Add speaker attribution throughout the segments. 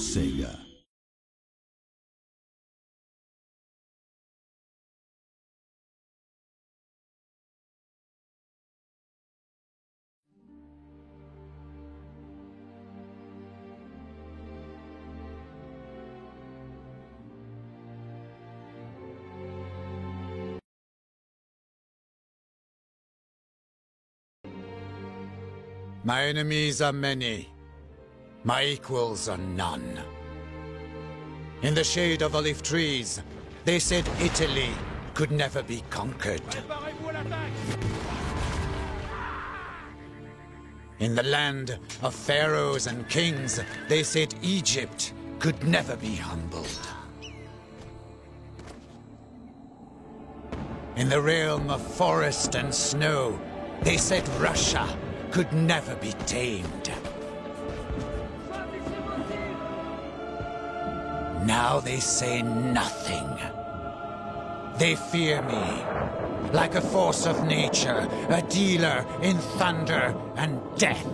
Speaker 1: Sega.
Speaker 2: My enemies are many. My equals are none. In the shade of olive trees, they said Italy could never be conquered. In the land of pharaohs and kings, they said Egypt could never be humbled. In the realm of forest and snow, they said Russia could never be tamed. Now they say nothing. They fear me, like a force of nature, a dealer in thunder and death.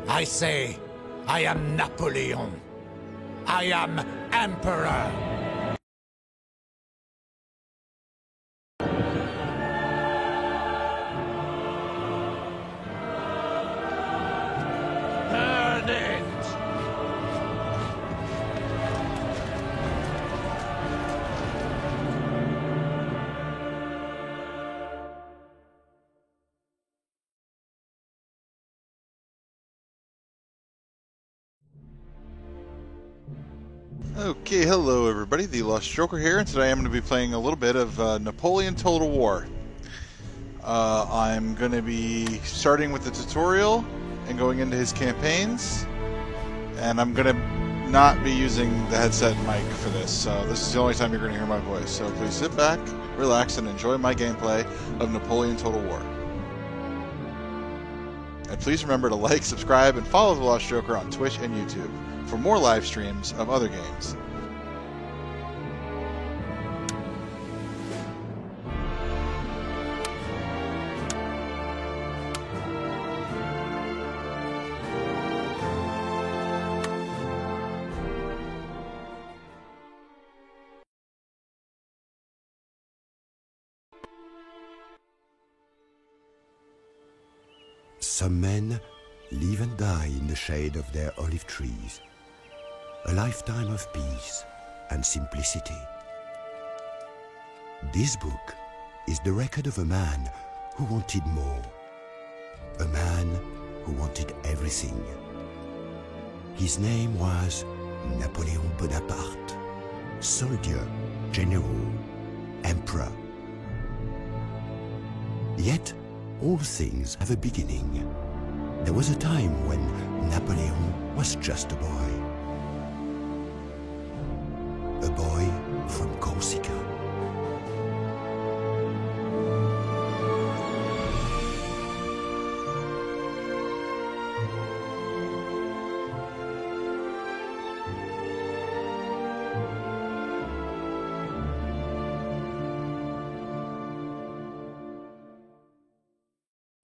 Speaker 2: I say, I am Napoleon. I am Emperor.
Speaker 3: Okay, hello everybody, the Lost Joker here, and today I'm going to be playing a little bit of Napoleon Total War. I'm going to be starting with the tutorial and going into his campaigns, and I'm going to not be using the headset mic for this, so this is the only time you're going to hear my voice. So please sit back, relax, and enjoy my gameplay of Napoleon Total War. And please remember to like, subscribe, and follow the Lost Joker on Twitch and YouTube for more live streams of other games.
Speaker 4: Some men live and die in the shade of their olive trees. A lifetime of peace and simplicity. This book is the record of a man who wanted more. A man who wanted everything. His name was Napoleon Bonaparte. Soldier, general, emperor. Yet, all things have a beginning. There was a time when Napoleon was just a boy. A boy from Corsica.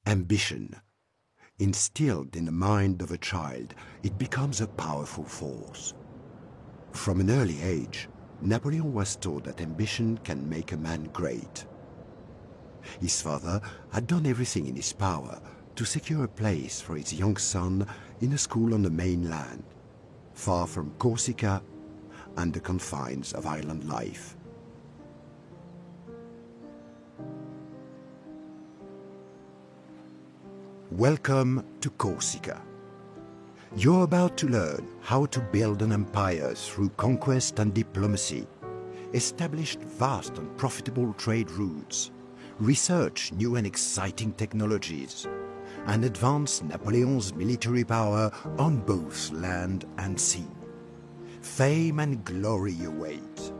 Speaker 4: Ambition. Instilled in the mind of a child, it becomes a powerful force. From an early age, Napoleon was taught that ambition can make a man great. His father had done everything in his power to secure a place for his young son in a school on the mainland, far from Corsica and the confines of island life. Welcome to Corsica. You're about to learn how to build an empire through conquest and diplomacy, establish vast and profitable trade routes, research new and exciting technologies, and advance Napoleon's military power on both land and sea. Fame and glory await.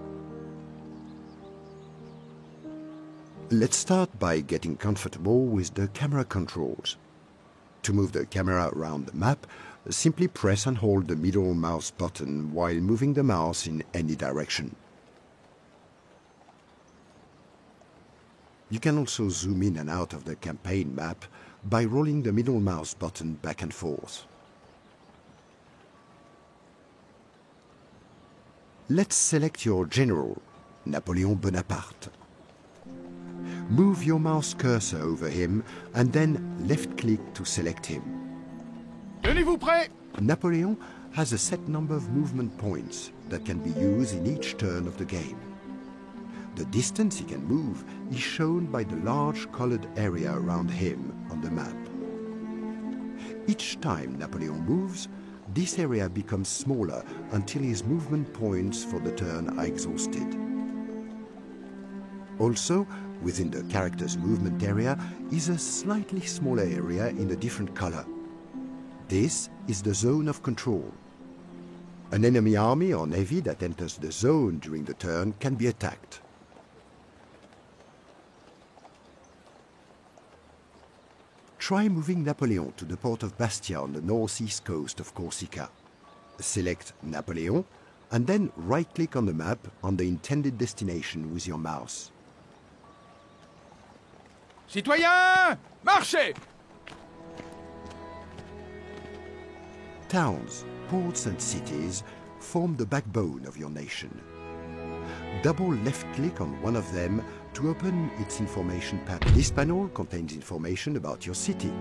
Speaker 4: Let's start by getting comfortable with the camera controls. To move the camera around the map, simply press and hold the middle mouse button while moving the mouse in any direction. You can also zoom in and out of the campaign map by rolling the middle mouse button back and forth. Let's select your general, Napoleon Bonaparte. Move your mouse cursor over him and then left-click to select him.
Speaker 1: Tenez-vous prêt!
Speaker 4: Napoleon has a set number of movement points that can be used in each turn of the game. The distance he can move is shown by the large colored area around him on the map. Each time Napoleon moves, this area becomes smaller until his movement points for the turn are exhausted. Also, within the character's movement area is a slightly smaller area in a different color. This is the zone of control. An enemy army or navy that enters the zone during the turn can be attacked. Try moving Napoleon to the port of Bastia on the northeast coast of Corsica. Select Napoleon and then right-click on the map on the intended destination with your mouse.
Speaker 1: Citoyens, marchez!
Speaker 4: Towns, ports and cities form the backbone of your nation. Double left-click on one of them to open its information panel. This panel contains information about your city,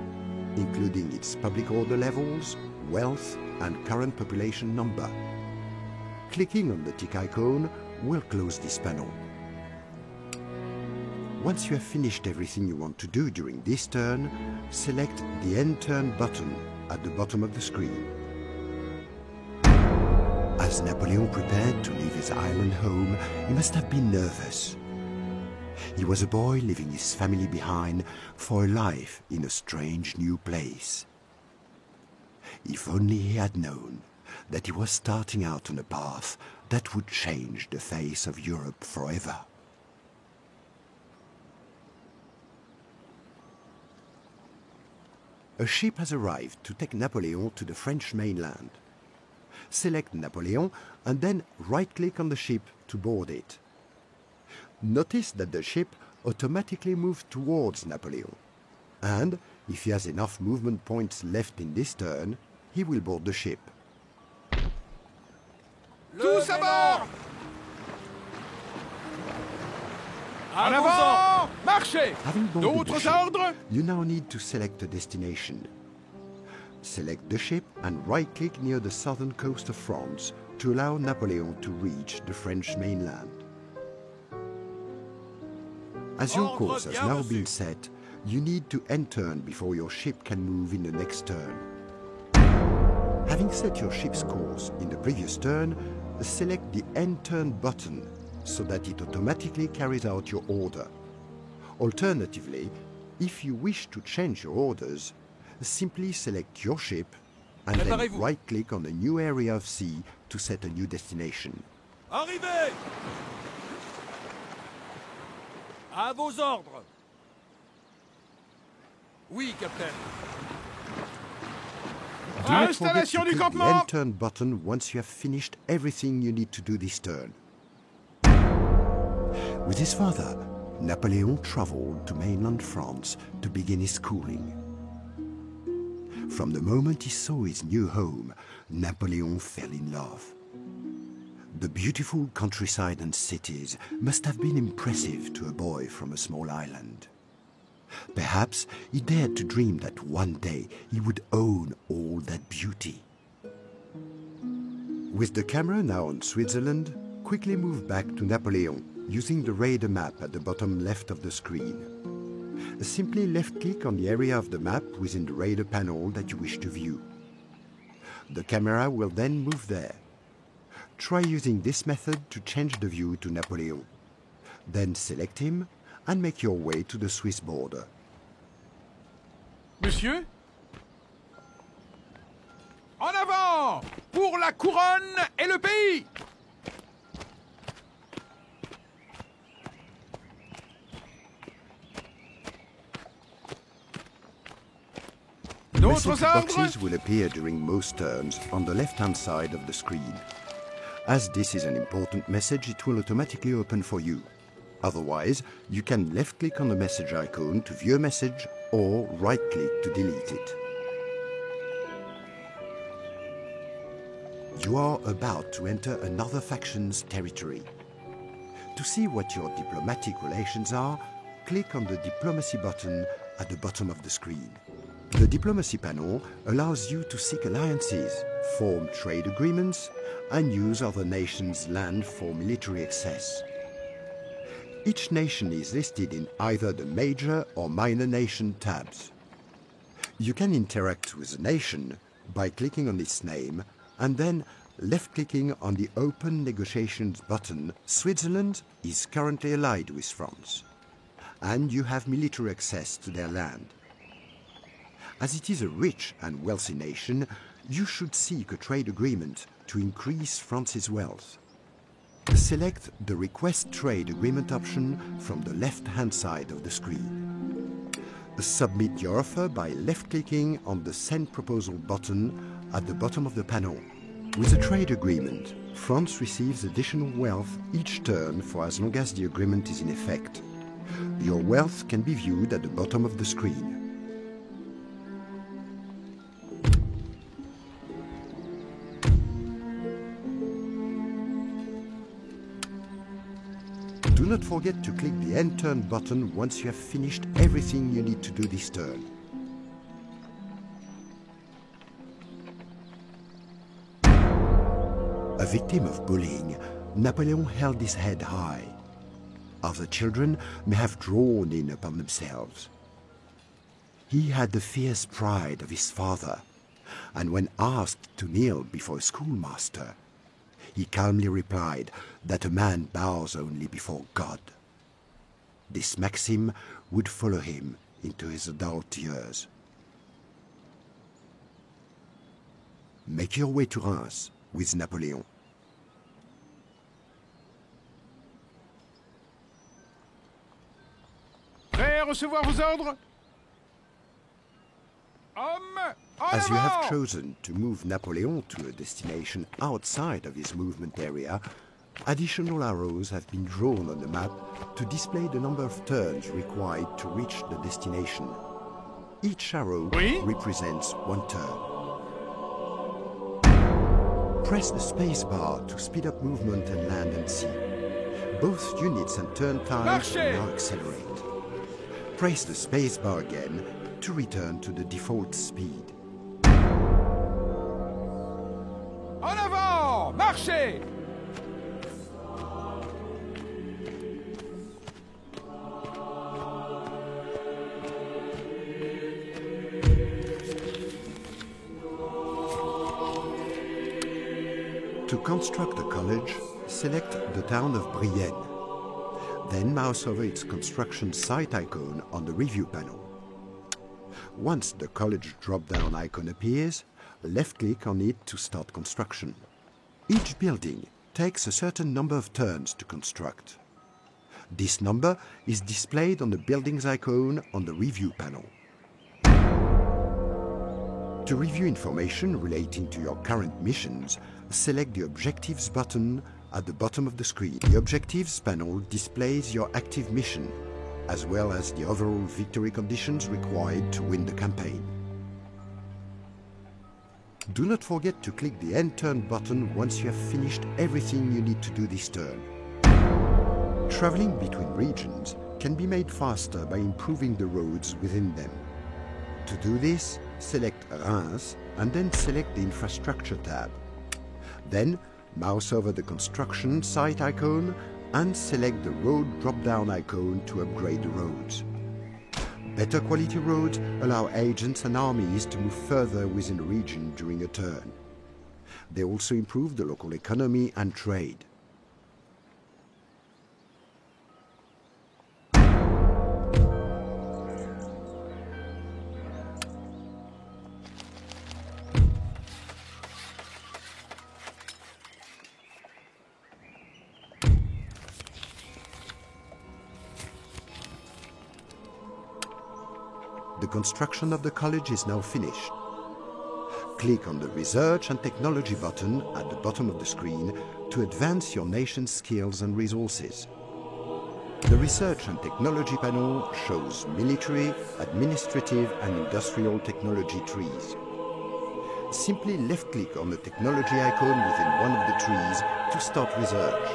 Speaker 4: including its public order levels, wealth, and current population number. Clicking on the tick icon will close this panel. Once you have finished everything you want to do during this turn, select the End Turn button at the bottom of the screen. As Napoleon prepared to leave his island home, he must have been nervous. He was a boy leaving his family behind for a life in a strange new place. If only he had known that he was starting out on a path that would change the face of Europe forever. A ship has arrived to take Napoleon to the French mainland. Select Napoleon and then right-click on the ship to board it. Notice that the ship automatically moves towards Napoleon, and if he has enough movement points left in this turn, he will board the ship.
Speaker 1: Tous à bord! En avant! Marchez!
Speaker 4: Having boarded the
Speaker 1: D'autres
Speaker 4: ship,
Speaker 1: ordres?
Speaker 4: you now need to select a destination. Select the ship and right-click near the southern coast of France to allow Napoleon to reach the French mainland. As your course has now been set, you need to end turn before your ship can move in the next turn. Having set your ship's course in the previous turn, select the End Turn button so that it automatically carries out your order. Alternatively, if you wish to change your orders, simply select your ship and then right-click on a new area of sea to set a new destination.
Speaker 1: Arrivez! À vos ordres! Oui, capitaine.
Speaker 4: Do not forget
Speaker 1: Installation
Speaker 4: to
Speaker 1: du
Speaker 4: click the
Speaker 1: campement!
Speaker 4: End Turn button once you have finished everything you need to do this turn. With his father, Napoleon traveled to mainland France to begin his schooling. From the moment he saw his new home, Napoleon fell in love. The beautiful countryside and cities must have been impressive to a boy from a small island. Perhaps he dared to dream that one day he would own all that beauty. With the camera now on Switzerland, quickly move back to Napoleon using the radar map at the bottom left of the screen. Simply left-click on the area of the map within the radar panel that you wish to view. The camera will then move there. Try using this method to change the view to Napoleon. Then select him and make your way to the Swiss border.
Speaker 1: Monsieur? En avant! Pour la couronne et le pays!
Speaker 4: Message boxes will appear during most turns on the left-hand side of the screen. As this is an important message, it will automatically open for you. Otherwise, you can left-click on the message icon to view a message or right-click to delete it. You are about to enter another faction's territory. To see what your diplomatic relations are, click on the Diplomacy button at the bottom of the screen. The Diplomacy panel allows you to seek alliances, form trade agreements, and use other nations' land for military access. Each nation is listed in either the Major or Minor Nation tabs. You can interact with a nation by clicking on its name and then left-clicking on the Open Negotiations button. Switzerland is currently allied with France, and you have military access to their land. As it is a rich and wealthy nation, you should seek a trade agreement to increase France's wealth. Select the Request Trade Agreement option from the left-hand side of the screen. Submit your offer by left-clicking on the Send Proposal button at the bottom of the panel. With a trade agreement, France receives additional wealth each turn for as long as the agreement is in effect. Your wealth can be viewed at the bottom of the screen. Do not forget to click the End Turn button once you have finished everything you need to do this turn. A victim of bullying, Napoleon held his head high. Other children may have drawn in upon themselves. He had the fierce pride of his father, and when asked to kneel before a schoolmaster, he calmly replied that a man bows only before God. This maxim would follow him into his adult years. Make your way to Reims with Napoleon.
Speaker 1: Prêt à recevoir vos ordres? Homme, en
Speaker 4: As you have
Speaker 1: avant!
Speaker 4: chosen to move Napoleon to a destination outside of his movement area, additional arrows have been drawn on the map to display the number of turns required to reach the destination. Each arrow represents one turn. Press the space bar to speed up movement and land and sea. Both units and turn times will now accelerate. Press the space bar again to return to the default speed.
Speaker 1: En avant! Marchez!
Speaker 4: To construct a college, select the town of Brienne. Then mouse over its construction site icon on the review panel. Once the college drop-down icon appears, left-click on it to start construction. Each building takes a certain number of turns to construct. This number is displayed on the building's icon on the review panel. To review information relating to your current missions, select the Objectives button at the bottom of the screen. The Objectives panel displays your active mission, as well as the overall victory conditions required to win the campaign. Do not forget to click the End Turn button once you have finished everything you need to do this turn. Traveling between regions can be made faster by improving the roads within them. To do this, select Reims and then select the Infrastructure tab. Then, mouse over the construction site icon and select the road drop-down icon to upgrade the roads. Better quality roads allow agents and armies to move further within a region during a turn. They also improve the local economy and trade. The construction of the college is now finished. Click on the Research and Technology button at the bottom of the screen to advance your nation's skills and resources. The Research and Technology panel shows military, administrative and industrial technology trees. simply left-click on the technology icon within one of the trees to start research,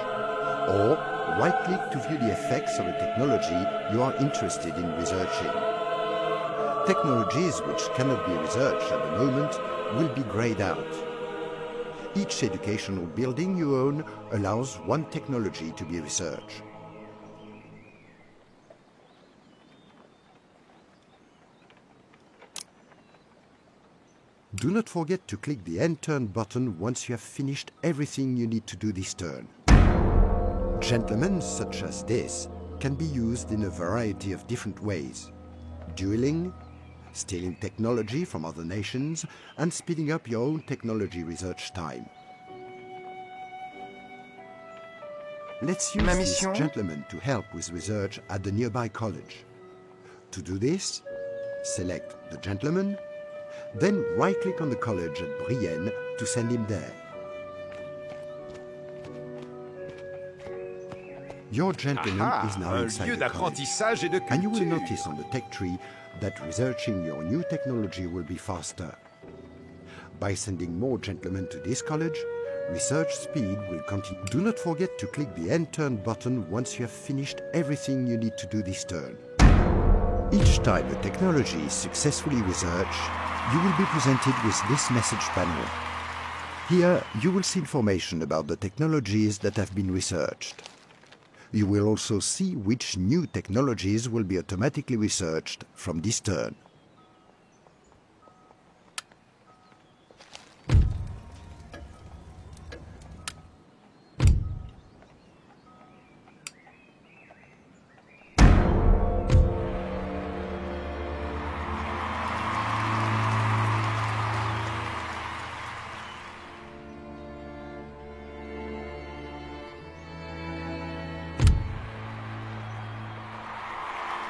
Speaker 4: or right-click to view the effects of a technology you are interested in researching. Technologies which cannot be researched at the moment will be grayed out. Each educational building you own allows one technology to be researched. Do not forget to click the End Turn button once you have finished everything you need to do this turn. Gentlemen such as this can be used in a variety of different ways. Dueling, stealing technology from other nations, and speeding up your own technology research time. Let's use this gentleman to help with research at the nearby college. To do this, select the gentleman, then right-click on the college at Brienne to send him there. Your gentleman is now inside the college, and you will notice on the tech tree that researching your new technology will be faster. By sending more gentlemen to this college, research speed will continue. Do not forget to click the End Turn button once you have finished everything you need to do this turn. Each time a technology is successfully researched, you will be presented with this message panel. Here, you will see information about the technologies that have been researched. You will also see which new technologies will be automatically researched from this turn.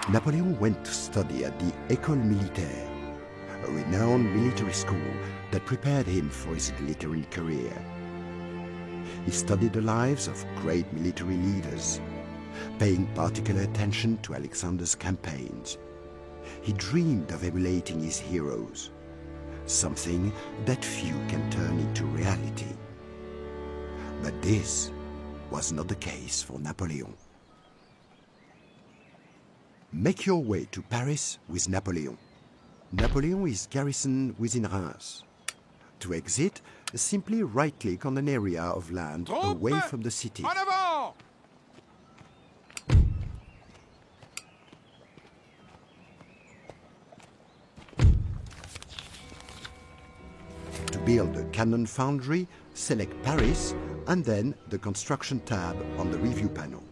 Speaker 4: Napoleon went to study at the École Militaire, a renowned military school that prepared him for his military career. He studied the lives of great military leaders, paying particular attention to Alexander's campaigns. He dreamed of emulating his heroes, something that few can turn into reality. But this was not the case for Napoleon. Make your way to Paris with Napoleon. Napoleon is garrisoned within Reims. To exit, simply right-click on an area of land away from the city.
Speaker 1: En avant!
Speaker 4: To build a cannon foundry, select Paris and then the Construction tab on the Review panel.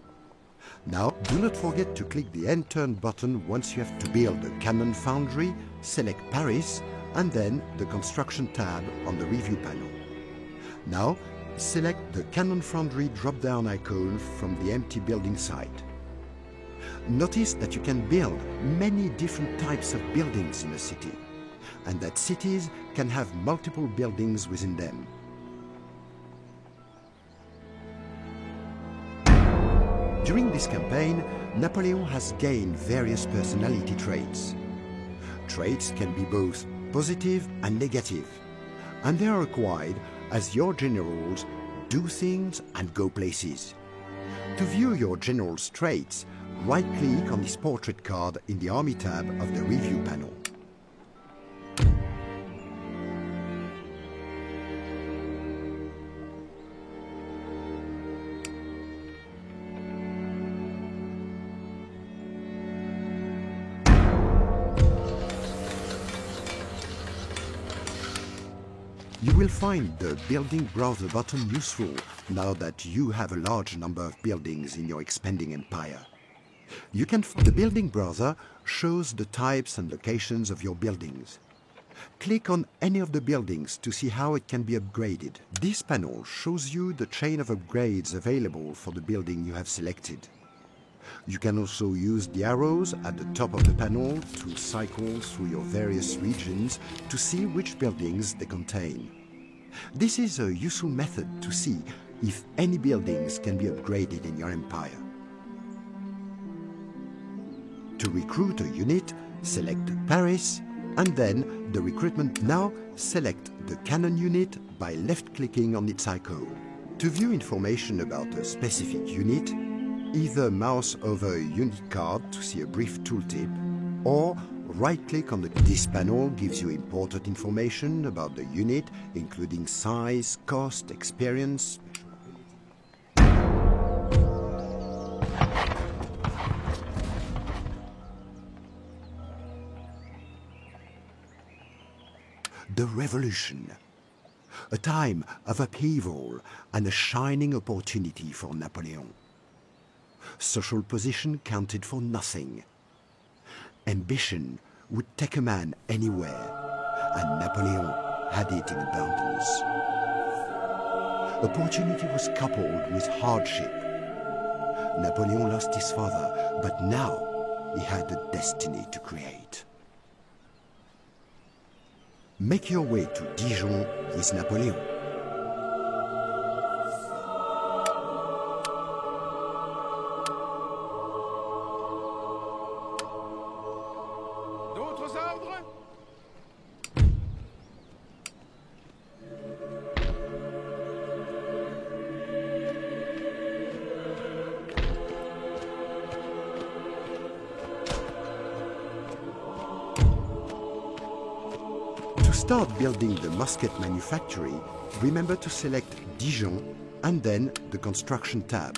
Speaker 4: Now, do not forget to click the End Turn button once you have to build a cannon foundry, select Paris, and then the Construction tab on the Review panel. Now, select the Cannon Foundry drop-down icon from the empty building site. Notice that you can build many different types of buildings in a city, and that cities can have multiple buildings within them. During this campaign, Napoleon has gained various personality traits. Traits can be both positive and negative, and they are acquired as your generals do things and go places. To view your general's traits, right-click on his portrait card in the Army tab of the Review panel. You will find the Building Browser button useful now that you have a large number of buildings in your expanding empire. The Building Browser shows the types and locations of your buildings. Click on any of the buildings to see how it can be upgraded. This panel shows you the chain of upgrades available for the building you have selected. You can also use the arrows at the top of the panel to cycle through your various regions to see which buildings they contain. This is a useful method to see if any buildings can be upgraded in your empire. To recruit a unit, select Paris And then the recruitment. Now select the cannon unit by left-clicking on its icon. To view information about a specific unit, either mouse over a unit card to see a brief tooltip, or right-click on the... This panel gives you important information about the unit, including size, cost, experience. The Revolution. A time of upheaval and a shining opportunity for Napoleon. Social position counted for nothing. Ambition would take a man anywhere, and Napoleon had it in abundance. Opportunity was coupled with hardship. Napoleon lost his father, but now he had a destiny to create. Make your way to Dijon with Napoleon.
Speaker 1: D'autres ordres?
Speaker 4: To start building the musket manufactory, remember to select Dijon and then the Construction tab.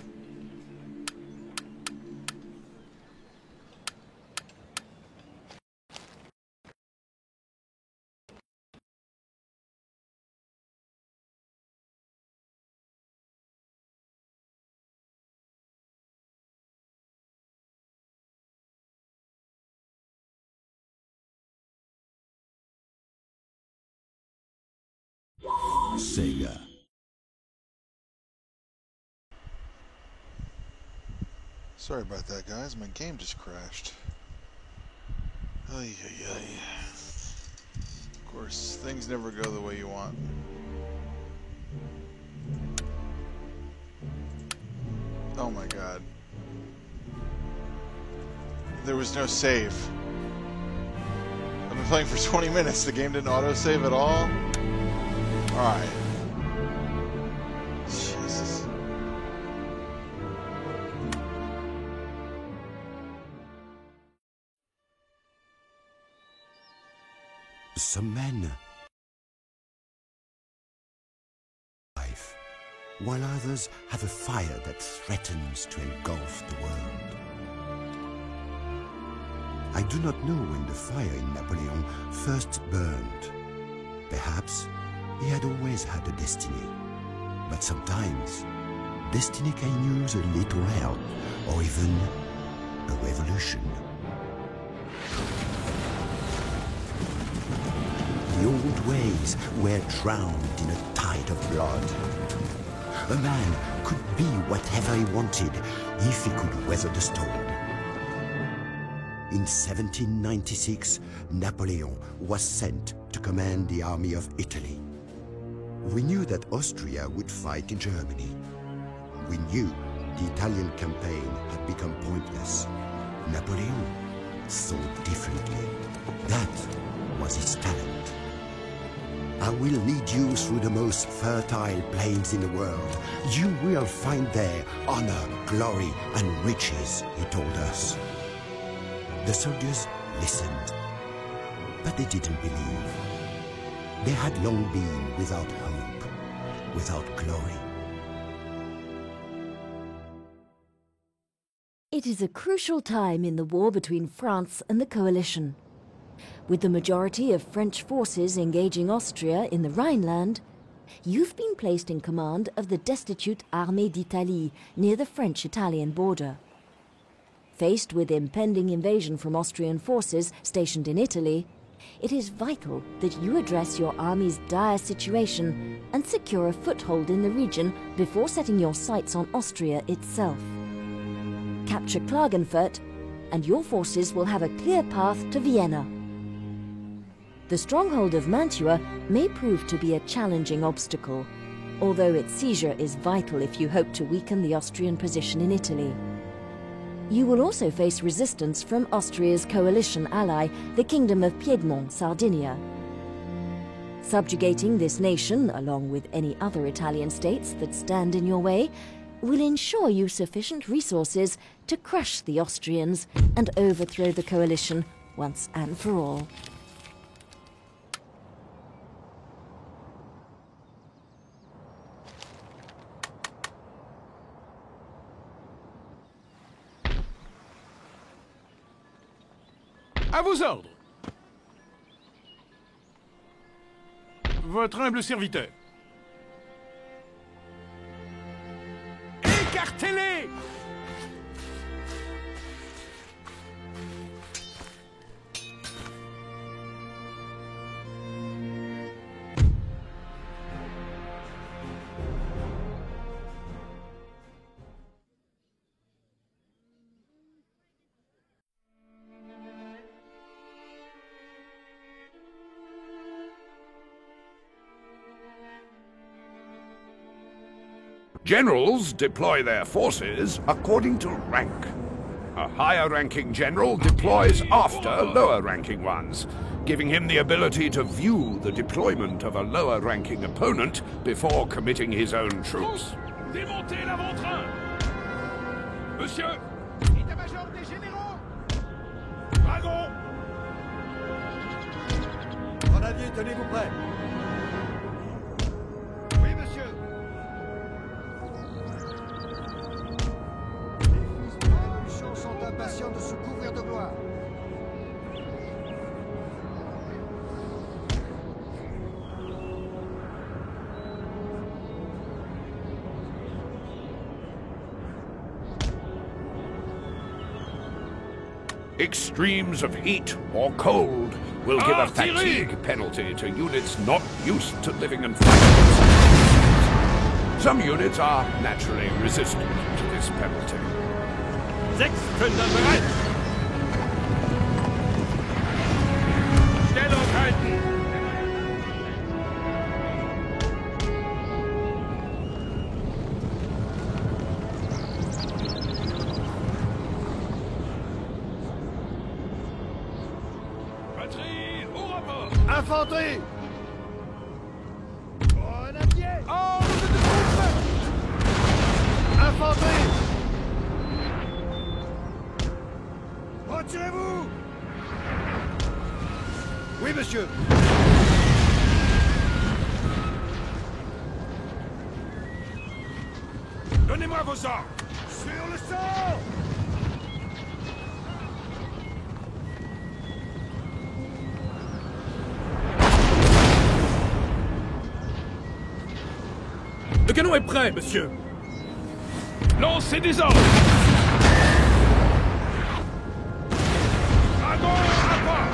Speaker 4: Sega.
Speaker 3: Sorry about that, guys. My game just crashed. Ay, ay, ay. Of course, things never go the way you want. Oh my god. There was no save. I've been playing for 20 minutes. The game didn't auto-save at all. Alright. Jesus.
Speaker 4: Some men life, while others have a fire that threatens to engulf the world. I do not know when the fire in Napoleon first burned. Perhaps he had always had a destiny, but sometimes destiny can use a little help or even a revolution. The old ways were drowned in a tide of blood. A man could be whatever he wanted if he could weather the storm. In 1796, Napoleon was sent to command the army of Italy. We knew that Austria would fight in Germany. We knew the Italian campaign had become pointless. Napoleon thought differently. That was his talent. I will lead you through the most fertile plains in the world. You will find there honor, glory, and riches, he told us. The soldiers listened, but they didn't believe. They had long been without hope, without glory.
Speaker 5: It is a crucial time in the war between France and the coalition. With the majority of French forces engaging Austria in the Rhineland, you've been placed in command of the destitute Armée d'Italie near the French-Italian border. Faced with impending invasion from Austrian forces stationed in Italy, it is vital that you address your army's dire situation and secure a foothold in the region before setting your sights on Austria itself. Capture Klagenfurt, and your forces will have a clear path to Vienna. The stronghold of Mantua may prove to be a challenging obstacle, although its seizure is vital if you hope to weaken the Austrian position in Italy. You will also face resistance from Austria's coalition ally, the Kingdom of Piedmont, Sardinia. Subjugating this nation, along with any other Italian states that stand in your way, will ensure you sufficient resources to crush the Austrians and overthrow the coalition once and for all.
Speaker 1: À vos ordres. Votre humble serviteur. Écartez-les!
Speaker 6: Generals deploy their forces according to rank. A higher-ranking general deploys after lower-ranking ones, giving him the ability to view the deployment of a lower-ranking opponent before committing his own troops.
Speaker 1: Démontez l'avant-train! Monsieur! État-major des généraux! Dragon!
Speaker 7: Grenadiers, tenez-vous prêts.
Speaker 1: Oui, monsieur!
Speaker 7: Sont impatients de se couvrir de gloire.
Speaker 6: Extremes of heat or cold will give a fatigue penalty to units not used to living and fighting. Some units are naturally resistant to this penalty.
Speaker 1: 6 Pfünder bereit! Stellung halten! Batterie, au rapport!
Speaker 7: Infanterie!
Speaker 1: Grenadier! Oh, vous êtes troupes!
Speaker 7: Infanterie! Retirez-vous! Oui, monsieur.
Speaker 1: Donnez-moi vos ordres!
Speaker 7: Sur le sang!
Speaker 1: Le canon est prêt, monsieur! Lancez des ordres! Dragon à bord!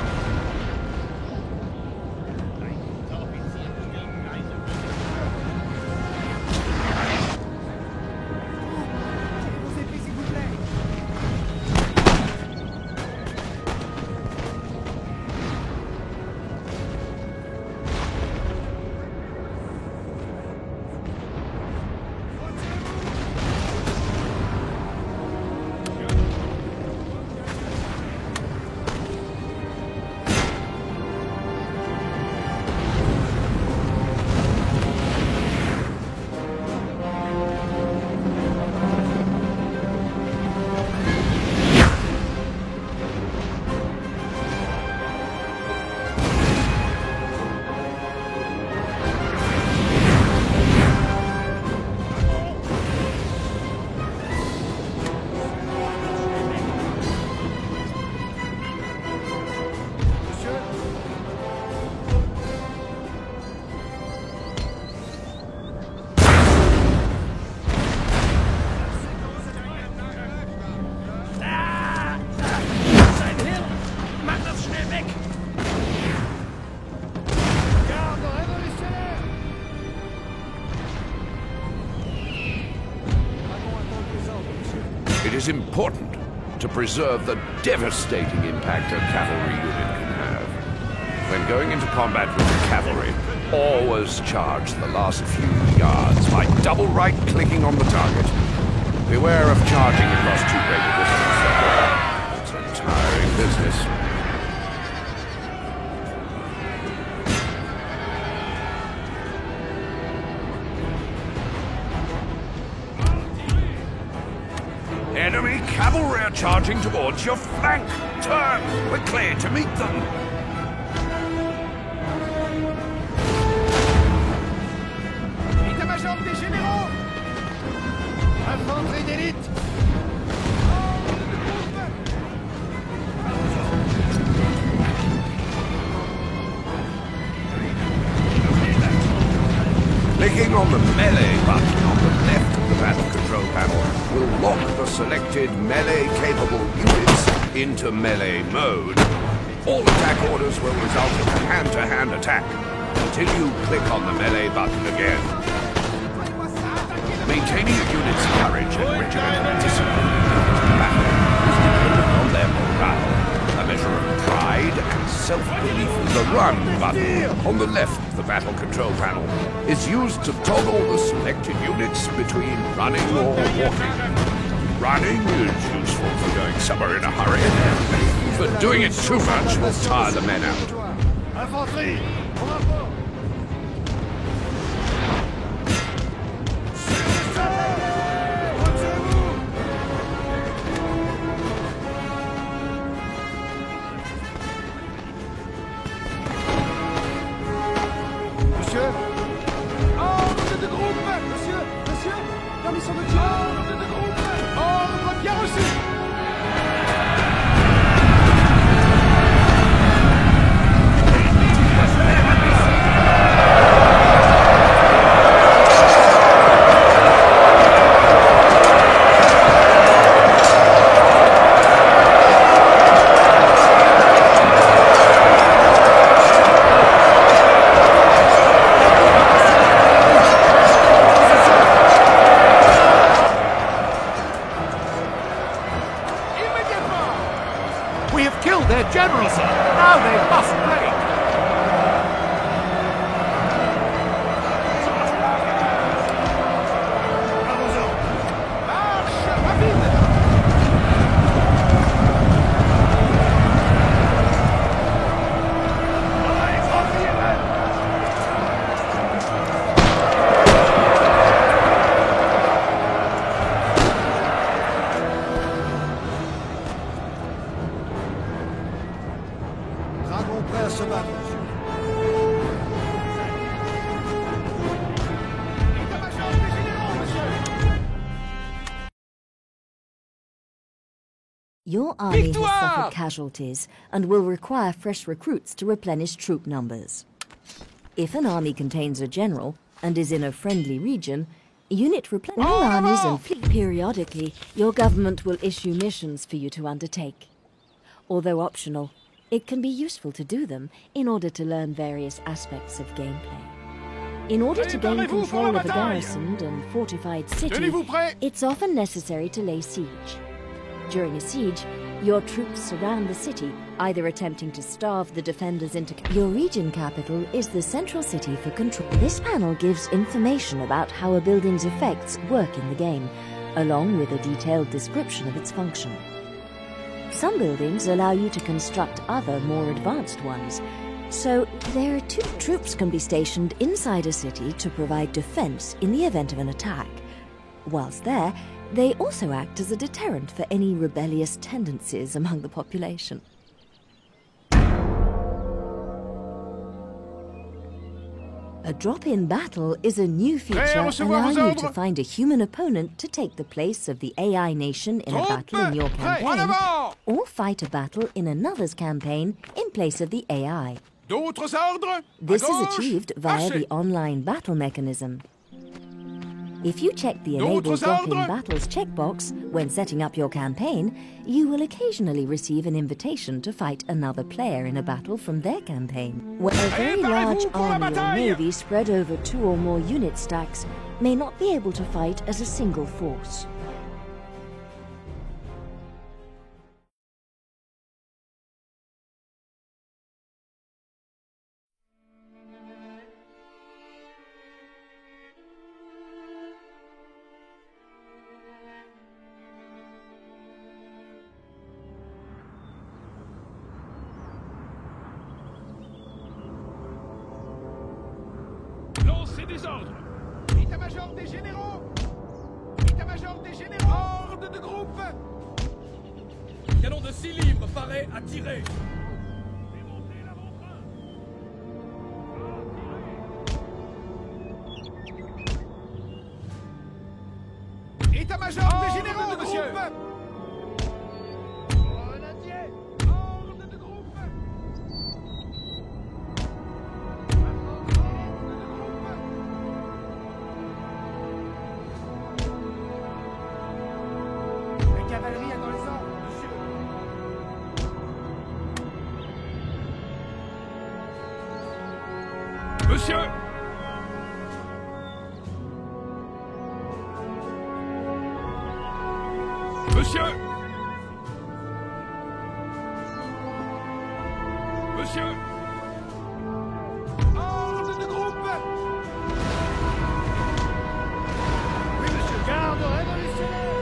Speaker 6: It is important to preserve the devastating impact a cavalry unit can have. When going into combat with the cavalry, always charge the last few yards by double right-clicking on the target. Beware of charging across too great a distance. charging towards your flank. Turn! We're clear to meet them.
Speaker 7: État-major des généraux! Infanterie d'élite!
Speaker 6: Clicking on the melee button on the left of the battle control panel will lock the selected melee-capable units into melee mode. All attack orders will result in a hand-to-hand attack until you click on the melee button again. Maintaining a unit's courage and regimental discipline in battle is dependent on their morale. A measure of pride and self-belief. The run button on the left of the battle control panel is used to toggle the selected units between running or walking. Running is useful for going somewhere in a hurry, but doing it too much will tire the men out.
Speaker 7: Infanterie! Au rapport! Monsieur? Ordre de groupe! Monsieur? Permission de tir! Ordre de groupe! Ordre bien reçu!
Speaker 1: We have killed their general, sir. Now they must break.
Speaker 7: Dragon prêt à se battre, monsieur. État-major des généraux, monsieur!
Speaker 5: Your army
Speaker 1: Victoire!
Speaker 5: has suffered casualties and will require fresh recruits to replenish troop numbers. If an army contains a general and is in a friendly region, unit replenish all armies and fleet. Periodically, your government will issue missions for you to undertake. Although optional, it can be useful to do them in order to learn various aspects of gameplay. In order to gain
Speaker 1: Préparez-vous pour
Speaker 5: control
Speaker 1: la
Speaker 5: of a
Speaker 1: bataille!
Speaker 5: garrisoned and fortified city,
Speaker 1: Tenez-vous prêts!
Speaker 5: it's often necessary to lay siege. During a siege, your troops surround the city, either attempting to starve the defenders into... Your region capital is the central city for control. This panel gives information about how a building's effects work in the game, along with a detailed description of its function. Some buildings allow you to construct other, more advanced ones. So, there are two troops can be stationed inside a city to provide defense in the event of an attack. Whilst there, they also act as a deterrent for any rebellious tendencies among the population. A drop-in battle is a new feature
Speaker 1: recevoir vos
Speaker 5: allowing you to
Speaker 1: ordres.
Speaker 5: find a human opponent to take the place of the AI nation in a battle in your
Speaker 1: Prêt! En
Speaker 5: campaign,
Speaker 1: avant!
Speaker 5: or fight a battle in another's campaign in place of the AI.
Speaker 1: D'autres ordres?
Speaker 5: This
Speaker 1: À
Speaker 5: is
Speaker 1: gauche!
Speaker 5: achieved via
Speaker 1: Marchez!
Speaker 5: the online battle mechanism. If you check the
Speaker 1: D'autres
Speaker 5: Enable Drop-in
Speaker 1: ordres?
Speaker 5: Battles checkbox when setting up your campaign, you will occasionally receive an invitation to fight another player in a battle from their campaign. Where a very large
Speaker 1: Préparez-vous pour la
Speaker 5: army or
Speaker 1: bataille!
Speaker 5: navy spread over 2 or more unit stacks may not be able to fight as a single force.
Speaker 1: Lancez des ordres!
Speaker 7: État-major des généraux! État-major des généraux! Ordre de groupe!
Speaker 1: canon de 6 livres paraît à tirer.
Speaker 7: État-major des généraux, monsieur. Grenadier, ordre de groupe. La cavalerie attend les ordres, monsieur.
Speaker 1: Monsieur! Monsieur! Monsieur!
Speaker 7: Ordre de groupe. Oui, monsieur. Garde révolutionnaire.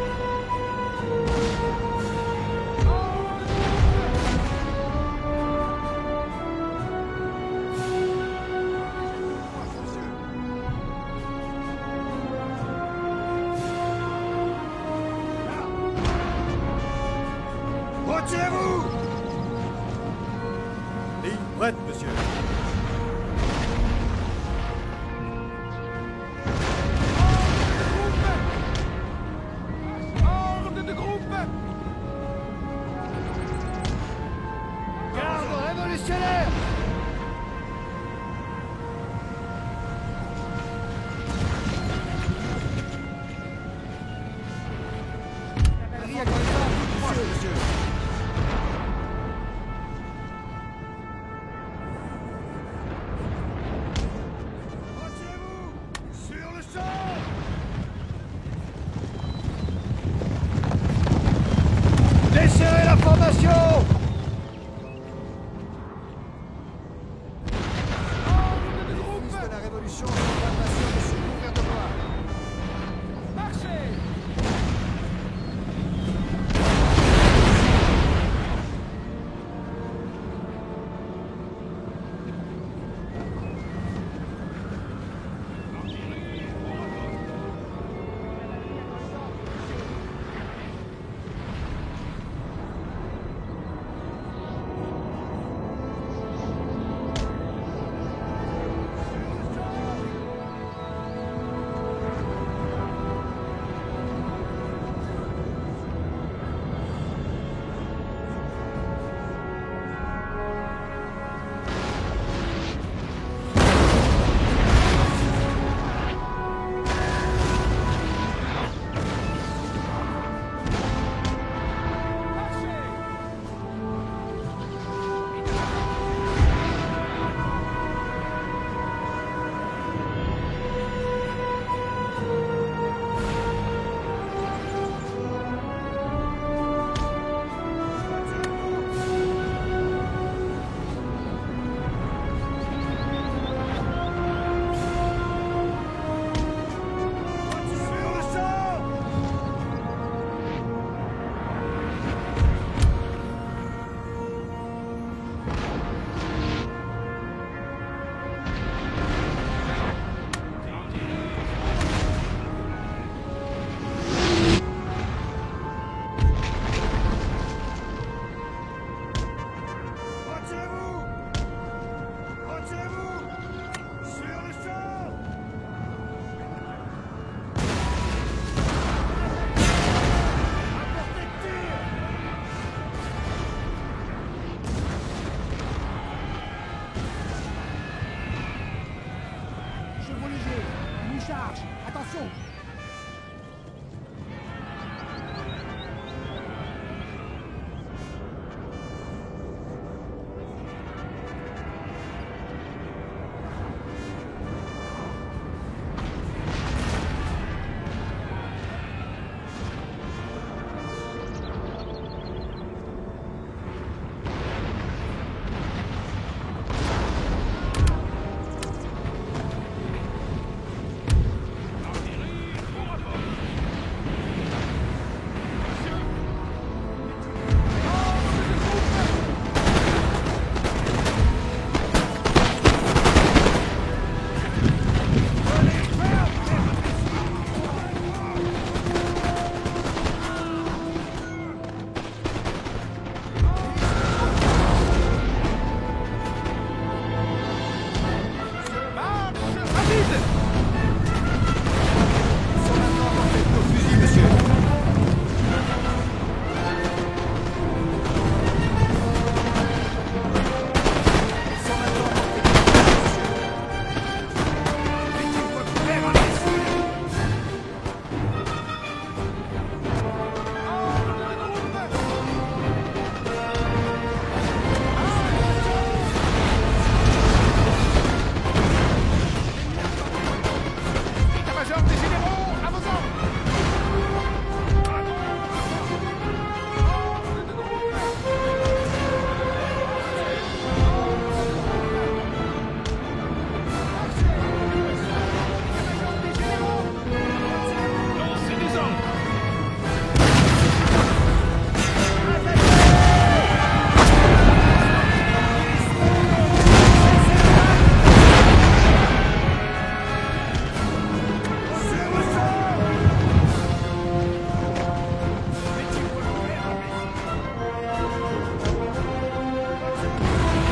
Speaker 7: Ordre de groupe. Retirez-vous. Ligne prête, monsieur. Ordre de groupe. Garde révolutionnaire. Cavalerie à connaissance, monsieur. Retirez-vous. Sur le champ. Desserrez la formation. Ordre de groupe. De la révolution, proclamation de ce gouvernement. Marchez.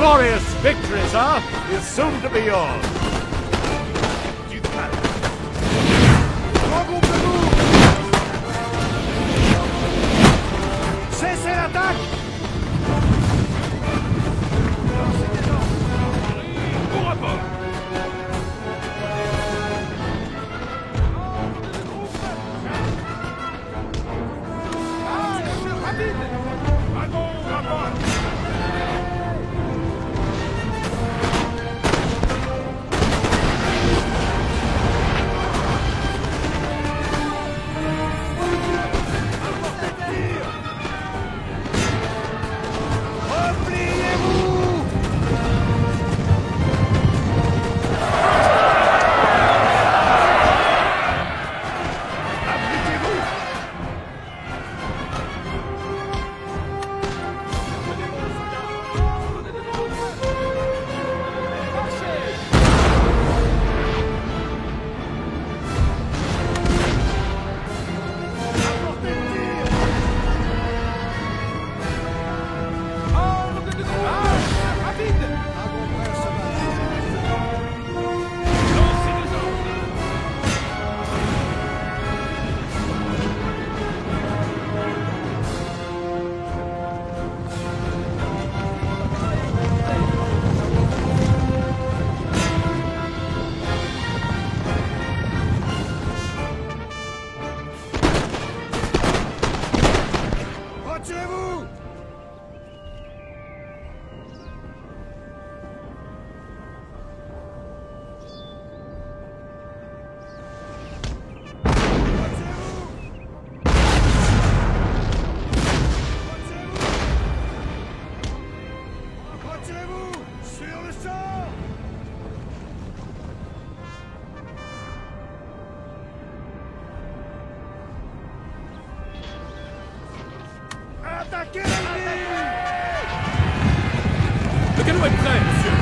Speaker 1: glorious victory, sir, is soon to be yours. Cessez l'attaque! Au rapport! Le canot est prêt, monsieur.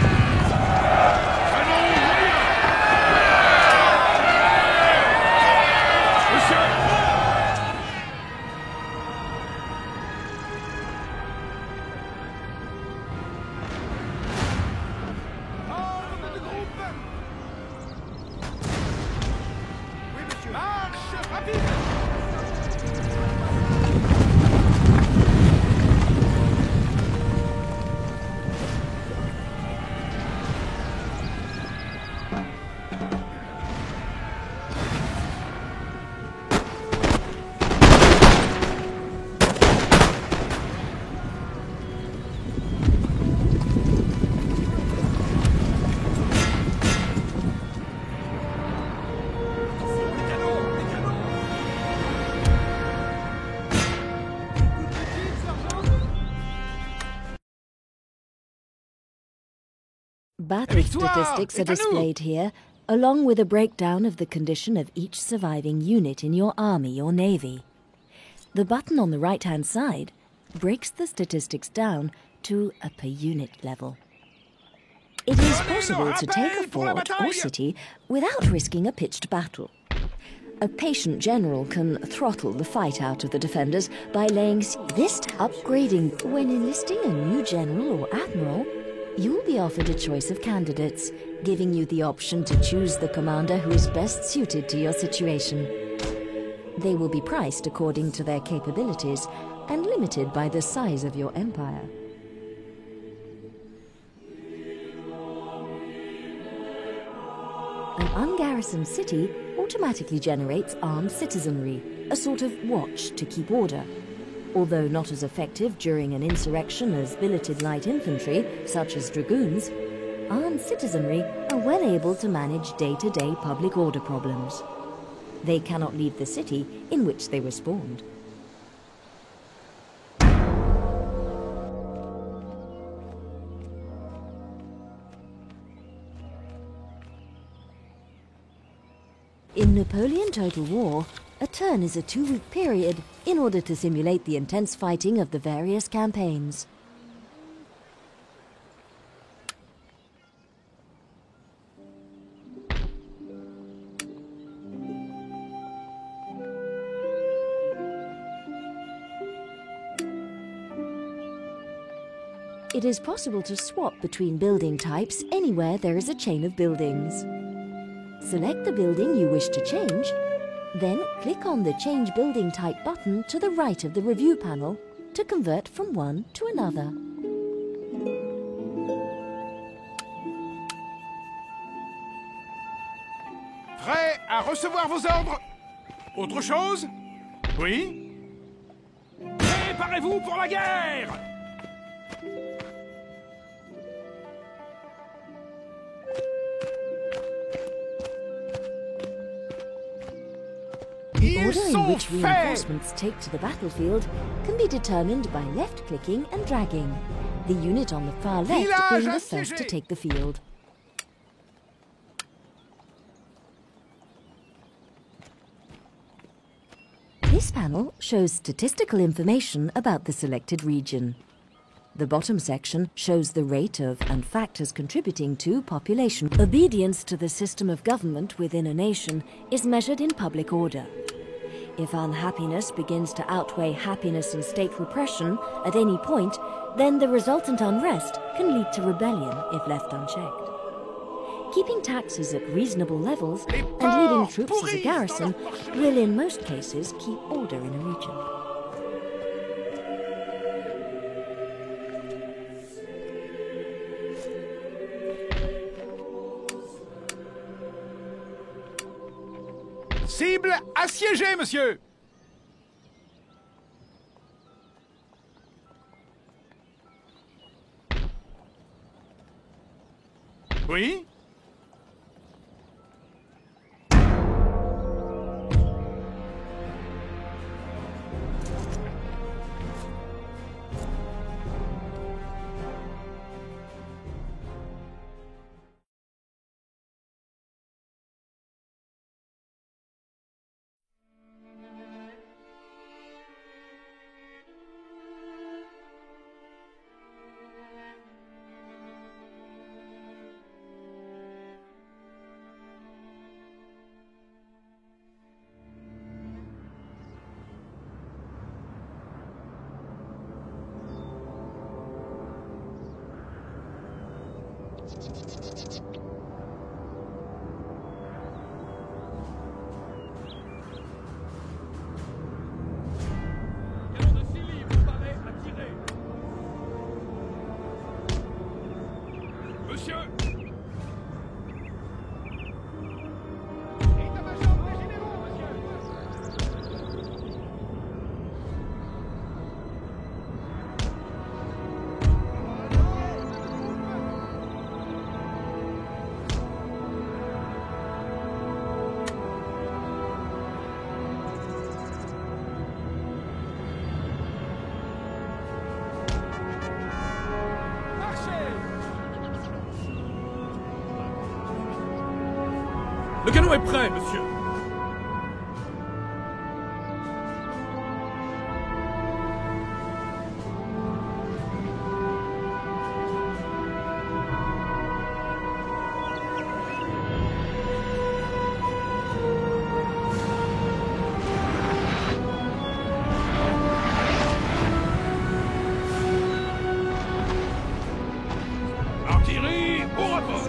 Speaker 1: Canon moyen. Monsieur. Arme de groupe. Oui, monsieur. Marche rapide.
Speaker 5: Battle statistics are displayed here, along with a breakdown of the condition of each surviving unit in your army or navy. The button on the right-hand side breaks the statistics down to a per-unit level. It is possible to take a fort or city without risking a pitched battle. A patient general can throttle the fight out of the defenders by laying this upgrading. When enlisting a new general or admiral, you will be offered a choice of candidates, giving you the option to choose the commander who is best suited to your situation. They will be priced according to their capabilities and limited by the size of your empire. An ungarrisoned city automatically generates armed citizenry, a sort of watch to keep order. Although not as effective during an insurrection as billeted light infantry, such as dragoons, armed citizenry are well able to manage day-to-day public order problems. They cannot leave the city in which they were spawned. In Napoleon Total War, a turn is a 2-week period in order to simulate the intense fighting of the various campaigns. It is possible to swap between building types anywhere there is a chain of buildings. Select the building you wish to change, then click on the Change Building Type button to the right of the review panel to convert from one to another.
Speaker 1: Prêt à recevoir vos ordres? Autre chose? Oui? Préparez-vous pour la guerre!
Speaker 5: The order in which reinforcements take to the battlefield can be determined by left-clicking and dragging, the unit on the far left being the first to take the field. This panel shows statistical information about the selected region. The bottom section shows the rate of and factors contributing to population. Obedience to the system of government within a nation is measured in public order. If unhappiness begins to outweigh happiness and state repression at any point, then the resultant unrest can lead to rebellion if left unchecked. Keeping taxes at reasonable levels and leaving troops as a garrison will in most cases keep order in a region.
Speaker 1: Cible assiégée, monsieur! Oui? Le canon est prêt, monsieur. Artillerie, au rapport.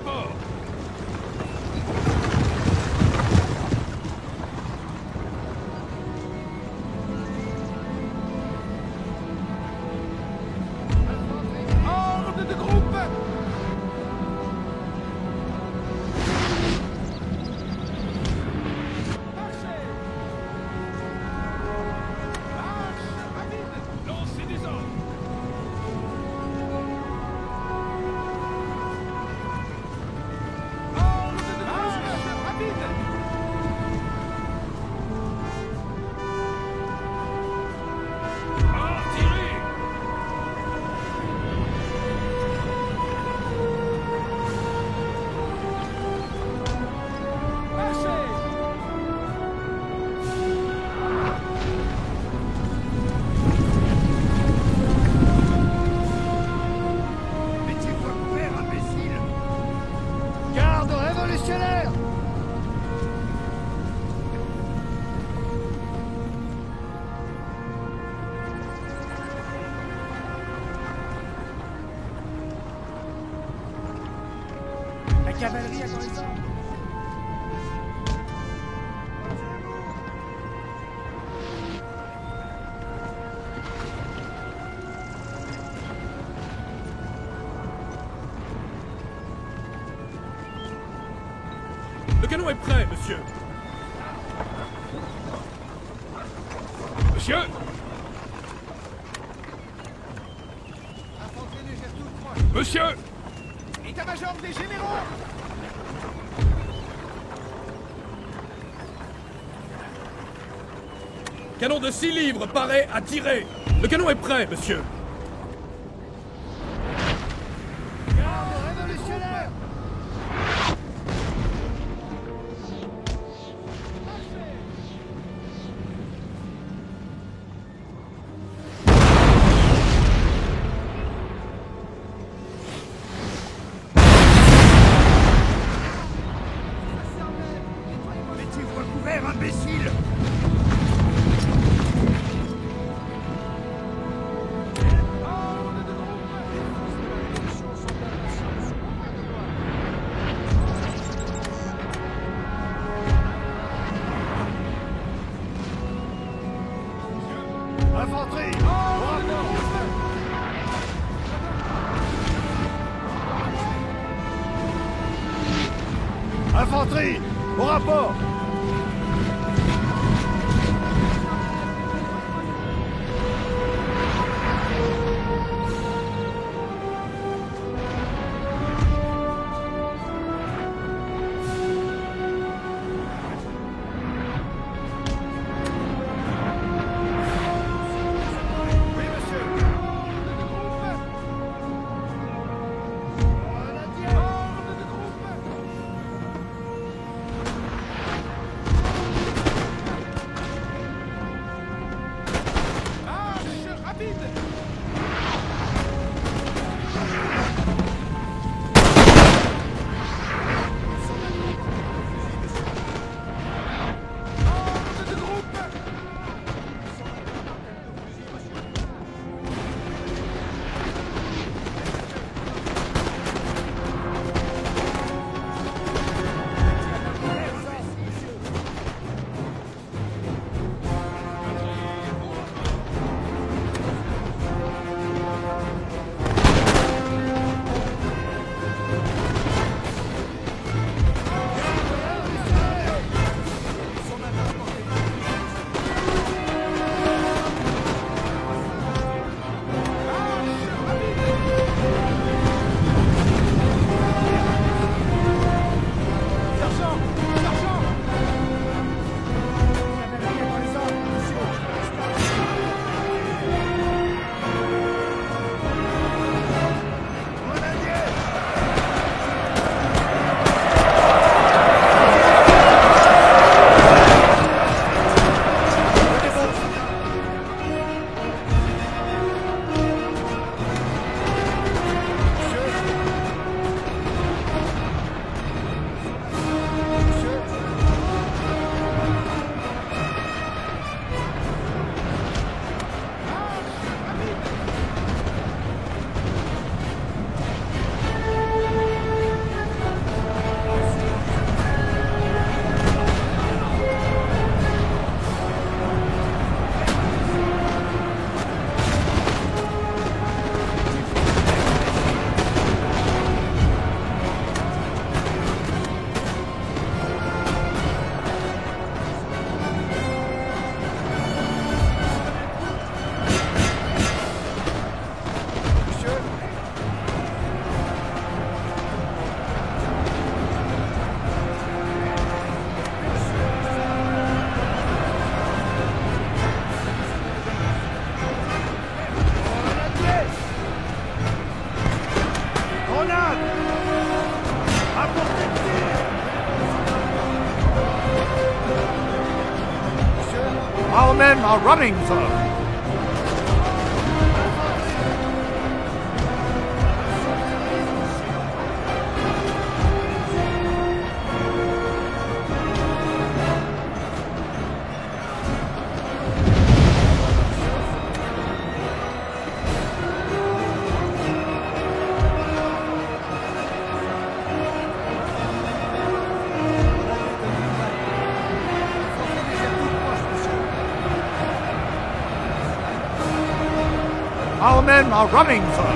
Speaker 6: bord.
Speaker 7: Ordre de groupe! Marchez! Marche! Rapide!
Speaker 6: Lancez des ordres.
Speaker 7: Ordre de marche! Rapide!
Speaker 6: Artillerie.
Speaker 7: Marchez!
Speaker 6: Mettez-vous à couvert, imbécile.
Speaker 7: Garde révolutionnaire! La cavalerie à l'horizon!
Speaker 8: Le canon est prêt, monsieur.
Speaker 6: Monsieur.
Speaker 7: Infanterie légère toute proche!
Speaker 6: Monsieur.
Speaker 7: État-major des généraux!
Speaker 8: Canon de 6 livres, paré à tirer. Le canon est prêt, monsieur.
Speaker 7: Garde révolutionnaire!
Speaker 6: Mettez-vous à couvert, imbécile.
Speaker 7: Infanterie! Au rapport! Infanterie! Au rapport! Oui, monsieur! Ordre de groupe! Ordre de groupe! monsieur.
Speaker 6: Our men are running, sir. Our men are running, sir.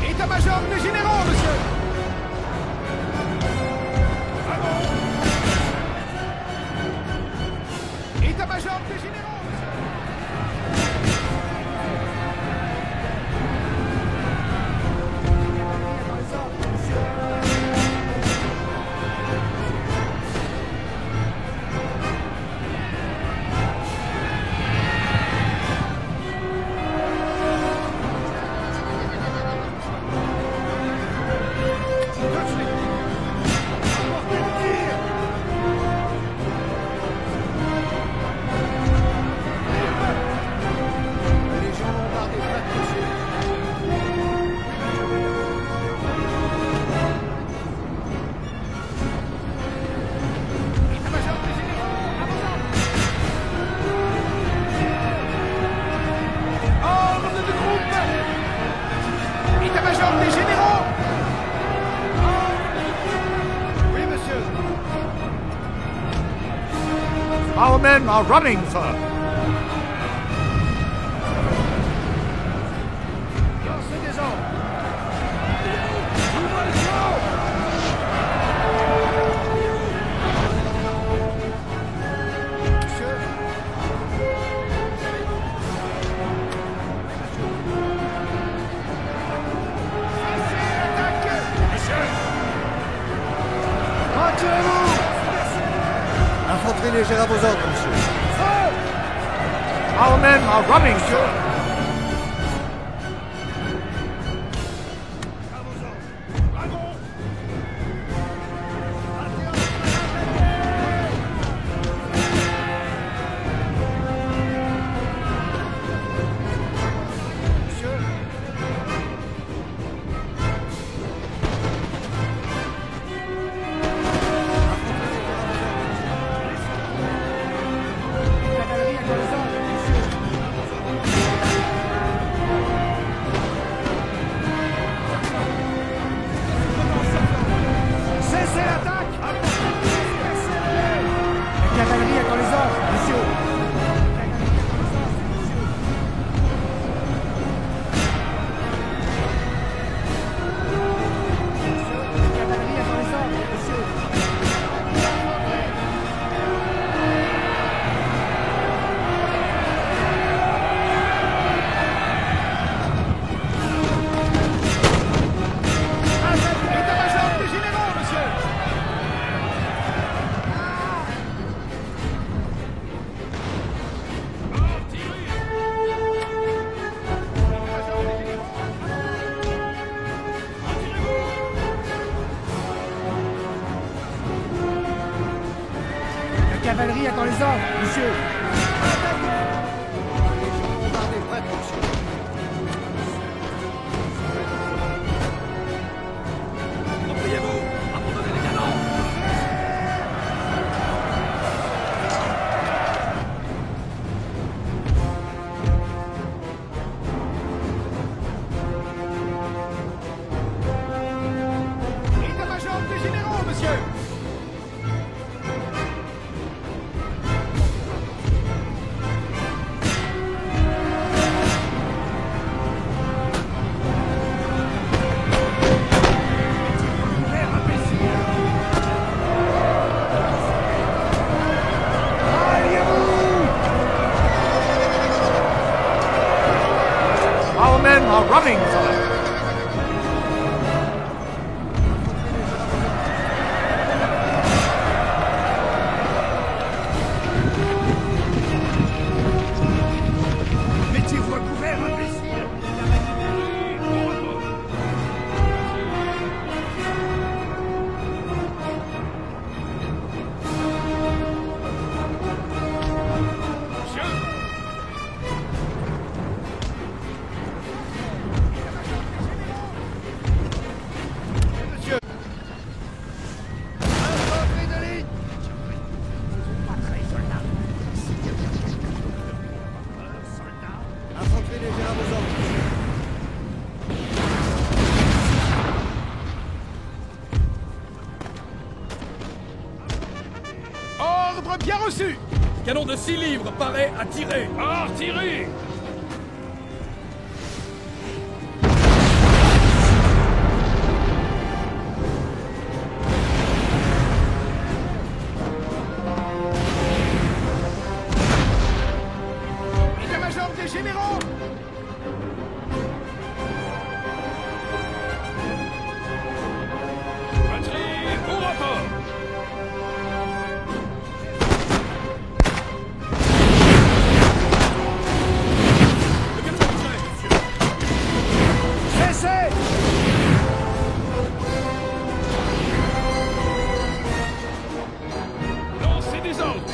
Speaker 1: État-major des généraux, monsieur! État-major des généraux, État-major des généraux! Oui, monsieur.
Speaker 6: Our men are running, sir.
Speaker 7: Lancez des ordres. Monsieur. Retirez-vous! Infanterie légère à vos ordres, monsieur.
Speaker 6: Our men are running, sir.
Speaker 7: Cessez l'attaque! La cavalerie attend les ordres, monsieur. La cavalerie attend les ordres, monsieur.
Speaker 1: État-major des généraux, monsieur!
Speaker 7: La cavalerie attend les ordres, monsieur.
Speaker 1: État-major
Speaker 7: monsieur.
Speaker 6: Our men are running, sir.
Speaker 7: Mettez-vous à couvert, imbécile. Infanterie légère à vos ordres.
Speaker 1: Ordre bien reçu.
Speaker 8: Canon de 6 livres, paré à tirer.
Speaker 1: Artillerie. État-major des généraux. Batterie au rapport.
Speaker 8: Le canon de tiré, monsieur.
Speaker 7: Cessez!
Speaker 1: Lancez des ordres.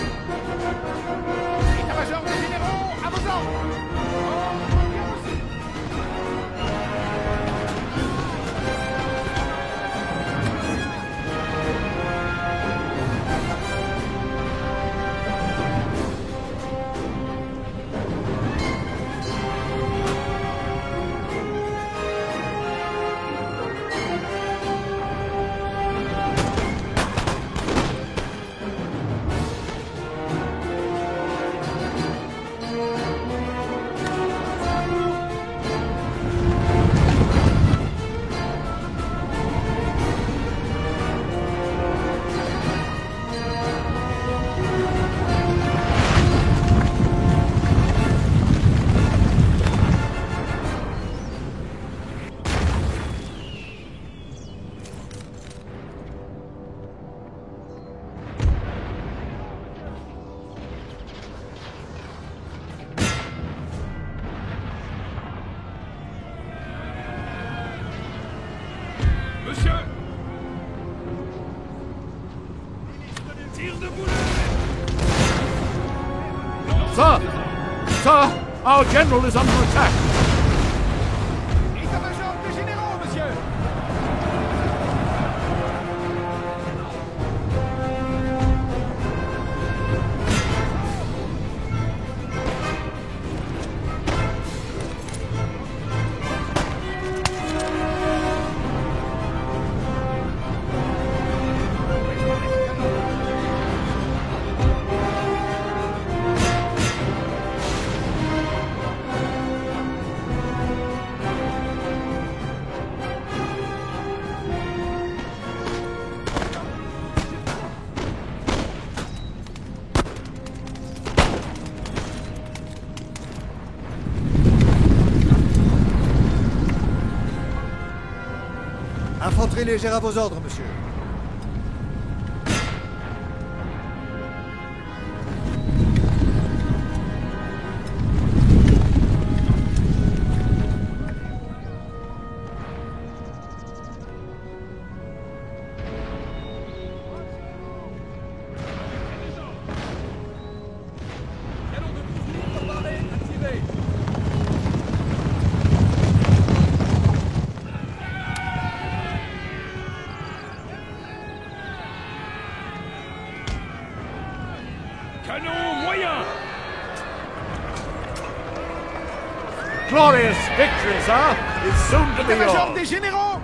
Speaker 1: État-major des généraux, à vos ordres. Ordre bien reçu. Monsieur. Tire de boulet.
Speaker 6: Sir! Sir! Our general is under attack!
Speaker 1: État-major des généraux, monsieur.
Speaker 7: Infanterie légère à vos ordres, monsieur.
Speaker 8: Canon de 12 livres, paré à tirer.
Speaker 1: Canon moyen.
Speaker 6: Glorious victory, sir, is soon to be
Speaker 1: État-major
Speaker 6: yours.
Speaker 1: des généraux.